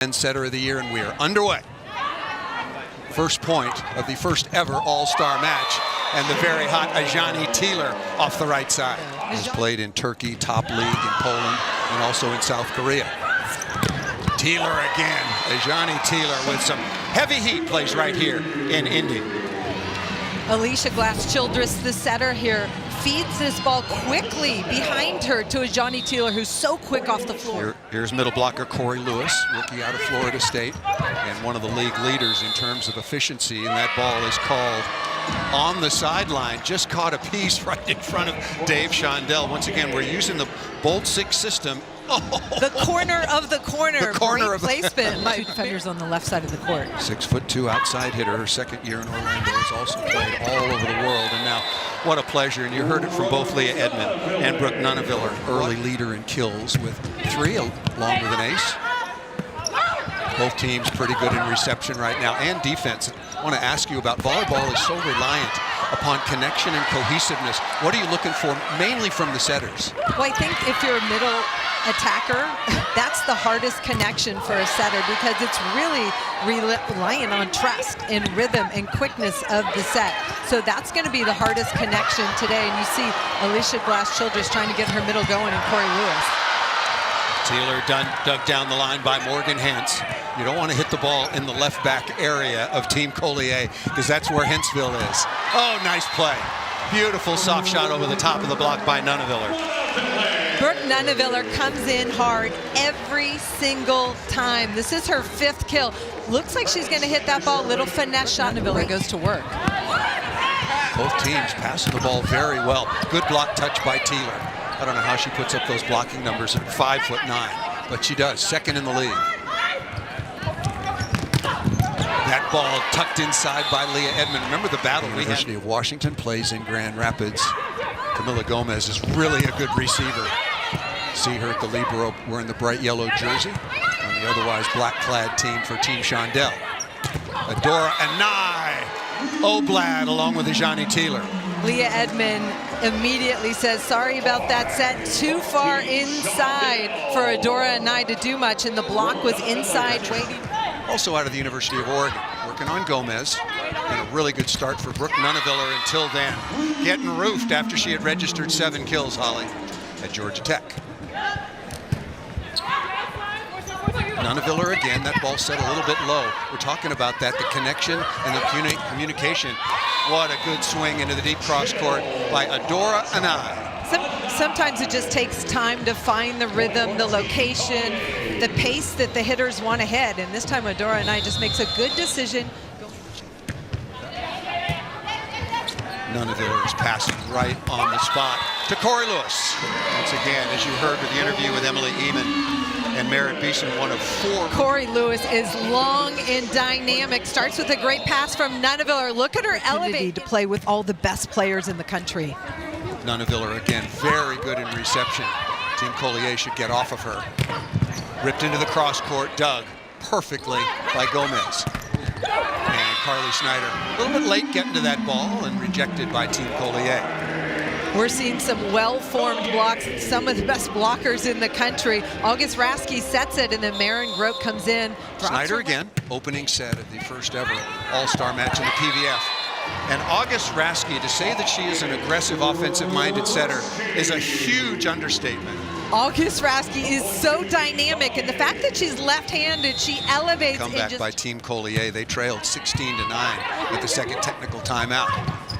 Setter of the year, and we are underway. First point of the first ever All-Star match, and the very hot Ajani Teeler off the right side. He's played in Turkey, top league in Poland, and also in South Korea. Teeler again. Ajani Teeler with some heavy heat, plays right here in Indy. Alicia Glass-Childress, the setter here, feeds this ball quickly behind her to Ajani Teeler, who's so quick off the floor. Here's middle blocker Corey Lewis, rookie out of Florida State, and one of the league leaders in terms of efficiency, and that ball is called on the sideline. Just caught a piece right in front of Dave Shondell. Once again, we're using the Bolt 6 system. Oh. The corner of the corner. The corner Great of the placement by defenders on the left side of the court. 6'2" outside hitter. Her second year in Orlando. Has also played all over the world, and now what a pleasure. And you heard it from both Leah Edmond and Brooke Nuneviller, early leader in kills with 3 along with an ace. Both teams pretty good in reception right now and defense. I want to ask you about volleyball is so reliant upon connection and cohesiveness. What are you looking for mainly from the setters? Well, I think if you're a middle attacker, that's the hardest connection for a setter, because it's really reliant on trust and rhythm and quickness of the set. So that's going to be the hardest connection today. And you see Alicia Glass-Childress trying to get her middle going, and Corey Lewis. Teeler dug down the line by Morgan Hentz. You don't want to hit the ball in the left back area of Team Collier, because that's where Hentzville is. Oh, nice play. Beautiful soft shot over the top of the block by Nuneviller. Brooke Nuneviller comes in hard every single time. This is her 5th kill. Looks like she's going to hit that ball. Little finesse shot. Nuneviller goes to work. Both teams passing the ball very well. Good block touch by Teeler. I don't know how she puts up those blocking numbers at 5'9", but she does. Second in the league. That ball tucked inside by Leah Edmond. Remember the battle we had. University of Washington plays in Grand Rapids. Camila Gomez is really a good receiver. See her at the libero wearing the bright yellow jersey on the otherwise black-clad team for Team Shondell. Adora Anai Oblad along with Ajani Teeler. Leah Edmond immediately says, sorry about that set, too far inside for Adora Anai to do much, and the block was inside waiting. Also out of the University of Oregon, working on Gomez, and a really good start for Brooke Nuneviller until then. Getting roofed after she had registered 7 kills, Holly, at Georgia Tech. Nuneviller again, that ball set a little bit low. We're talking about that, the connection and the communication. What a good swing into the deep cross court by Adora Anai. Sometimes it just takes time to find the rhythm, the location, the pace that the hitters want to hit. And this time Adora Anai just makes a good decision. Nuneviller is passing right on the spot to Corey Lewis. Once again, as you heard with the interview with Emily Eamon and Merritt Beeson, one of 4. Corey Lewis is long and dynamic. Starts with a great pass from Nuneviller. Look at her elevate to play with all the best players in the country. Nuneviller again, very good in reception. Team Collier should get off of her. Ripped into the cross court, dug perfectly by Gomez. And Carly Snyder, a little bit late getting to that ball and rejected by Team Collier. We're seeing some well-formed blocks, some of the best blockers in the country. August Raskey sets it, and then Maren Grote comes in. Snyder again, opening set of the first ever All-Star match in the PVF. And August Raskey, to say that she is an aggressive, offensive-minded setter is a huge understatement. August Raskey is so dynamic, and the fact that she's left-handed, she elevates. Comeback by Team Collier. They trailed 16-9 with the second technical timeout.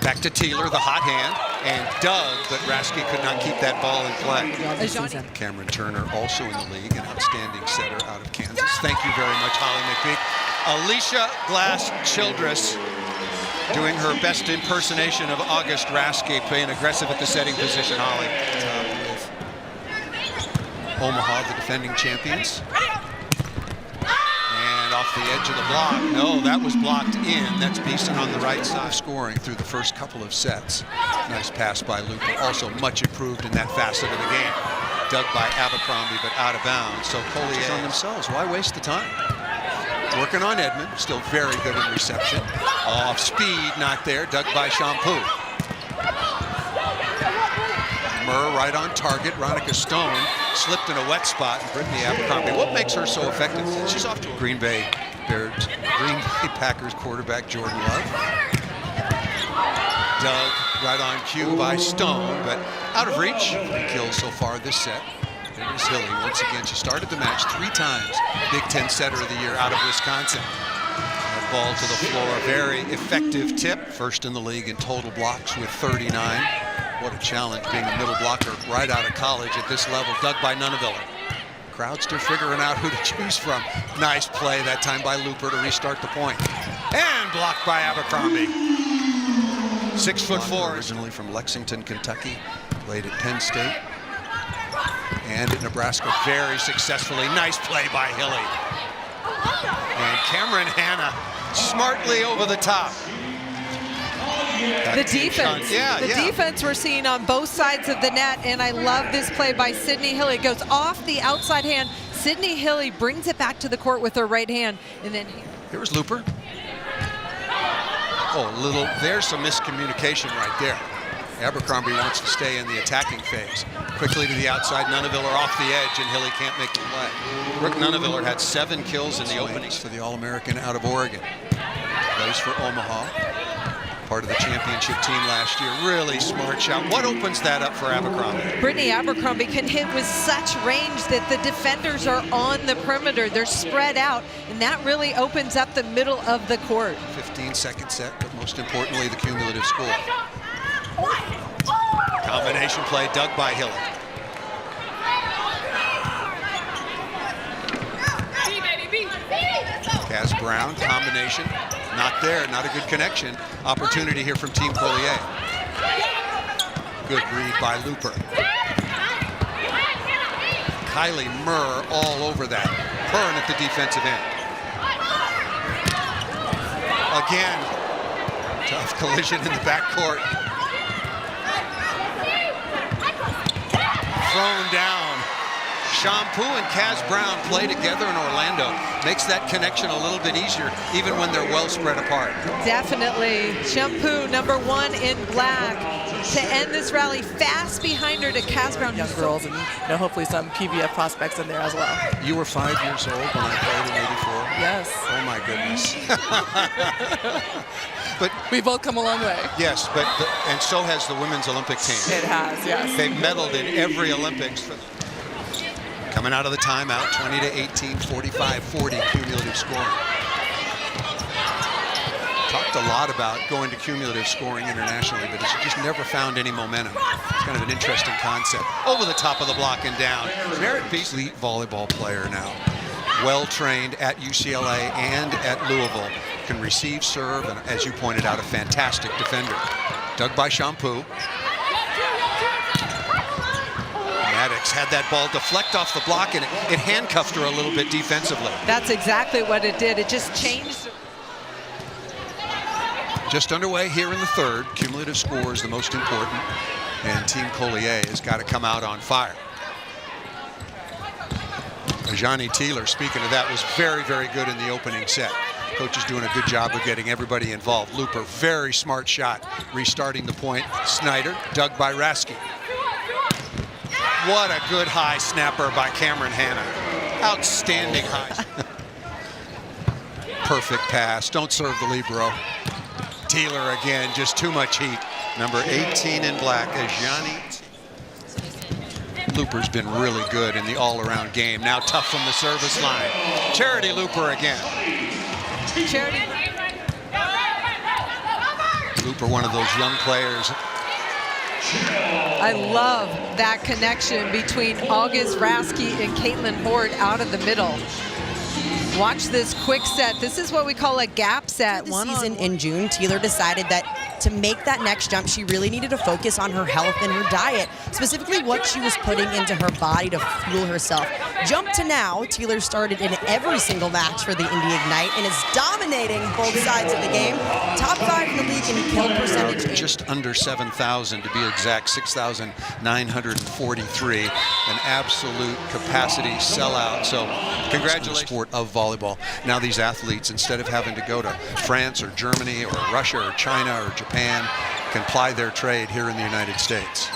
Back to Teeler, the hot hand, and dug, but Raskey could not keep that ball in play. Cameron Turner, also in the league, an outstanding setter out of Kansas. Thank you very much, Holly McPeak. Alicia Glass-Childress doing her best impersonation of August Raskey, playing aggressive at the setting position, Holly. Omaha, the defending champions. And off the edge of the block. No, that was blocked in. That's Beeson on the right side, scoring through the first couple of sets. Nice pass by Luca, also much improved in that facet of the game. Dug by Abercrombie, but out of bounds. So Collier on themselves. Why waste the time? Working on Edmond, still very good in reception. Off speed, not there. Dug by Shampoo. Murr right on target. Ronica Stone slipped in a wet spot. And Brittany Abercrombie, what makes her so effective? She's off to a Green Bay Packers quarterback Jordan Love. Dug right on cue by Stone, but out of reach. 3 kills so far this set. There's Hilly once again. She started the match 3 times. Big Ten Setter of the Year out of Wisconsin. That ball to the floor. Very effective tip. First in the league in total blocks with 39. What a challenge being a middle blocker right out of college at this level. Dug by Nuneviller. Crowd still figuring out who to choose from. Nice play that time by Looper to restart the point. And blocked by Abercrombie. 6'4", originally from Lexington, Kentucky. Played at Penn State and at Nebraska very successfully. Nice play by Hilly. And Cameron Hanna smartly over the top. The defense. Defense we're seeing on both sides of the net, and I love this play by Sydney Hilly. It goes off the outside hand. Sydney Hilly brings it back to the court with her right hand, and then here's Looper. Oh, there's some miscommunication right there. Abercrombie wants to stay in the attacking phase. Quickly to the outside, Nuneviller off the edge, and Hilly can't make the play. Brooke Nuneviller had 7 kills in the openings for the All-American out of Oregon. Plays for Omaha. Part of the championship team last year. Really smart shot. What opens that up for Abercrombie? Brittany Abercrombie can hit with such range that the defenders are on the perimeter. They're spread out, and that really opens up the middle of the court. 15-second set, but most importantly, the cumulative score. Combination play dug by Hilly. Kaz Brown, combination. Not there, not a good connection. Opportunity here from Team Collier. Good read by Looper. Kylie Murr all over that. Burn at the defensive end. Again, tough collision in the backcourt. Thrown down. Shampoo and Kaz Brown play together in Orlando. Makes that connection a little bit easier, even when they're well spread apart. Definitely. Shampoo, #1 in black, to end this rally. Fast behind her to Kaz Brown. Young girls, and hopefully some PBF prospects in there as well. You were 5 years old when I played in '84. Yes. Oh my goodness. But we both come a long way. Yes, and so has the women's Olympic team. It has, yes. They've medaled in every Olympics. Coming out of the timeout, 20-18, 45-40 cumulative scoring. Talked a lot about going to cumulative scoring internationally, but it's just never found any momentum. It's kind of an interesting concept. Over the top of the block and down. Merritt Beast, elite volleyball player now. Well-trained at UCLA and at Louisville. Can receive, serve, and as you pointed out, a fantastic defender. Dug by Shampoo. Maddox had that ball deflect off the block, and it handcuffed her a little bit defensively. That's exactly what it did. It just changed. Just underway here in the third. Cumulative score is the most important, and Team Collier has got to come out on fire. Johnny Teeler, speaking of that, was very, very good in the opening set. Coach is doing a good job of getting everybody involved. Looper, very smart shot, restarting the point. Snyder, dug by Rasky. What a good high snapper by Cameron Hanna. Outstanding high. Perfect pass. Don't serve the libero. Teeler again, just too much heat. Number 18 in black, Ajani. Looper's been really good in the all-around game. Now tough from the service line. Charity Looper again. Charity. Looper, one of those young players. I love that connection between August Rasky and Caitlin Hort out of the middle. Watch this quick set. This is what we call a gap set. This season in June, Teeler decided that to make that next jump, she really needed to focus on her health and her diet, specifically what she was putting into her body to fuel herself. Jump to now, Teeler started in every single match for the Indy Ignite and is dominating both sides of the game. Top 5 in the league in kill percentage. Just under 7,000 to be exact, 6,943. An absolute capacity sellout. So congratulations. Sport of volleyball. Now these athletes, instead of having to go to France or Germany or Russia or China or Japan, can ply their trade here in the United States.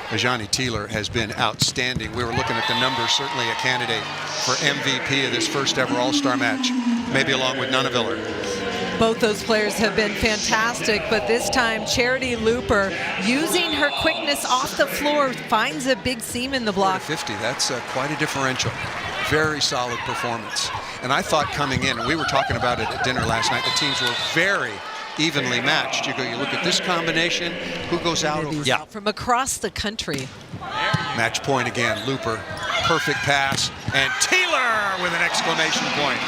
Ajani Teeler has been outstanding. We were looking at the numbers, certainly a candidate for MVP of this first ever All-Star match, maybe along with Nunaviller. Both those players have been fantastic, but this time Charity Looper, using her quickness off the floor, finds a big seam in the block. 50, that's quite a differential. Very solid performance. And I thought coming in, and we were talking about it at dinner last night, the teams were very evenly matched. You look at this combination, who goes out over? Yeah. From across the country. Match point again, Looper, perfect pass, and Teeler with an exclamation point.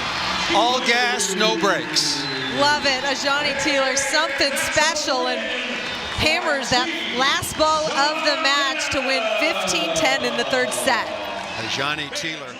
All gas, no brakes. Love it, Ajani Teeler, something special, and hammers that last ball of the match to win 15-10 in the third set. Ajani Teeler.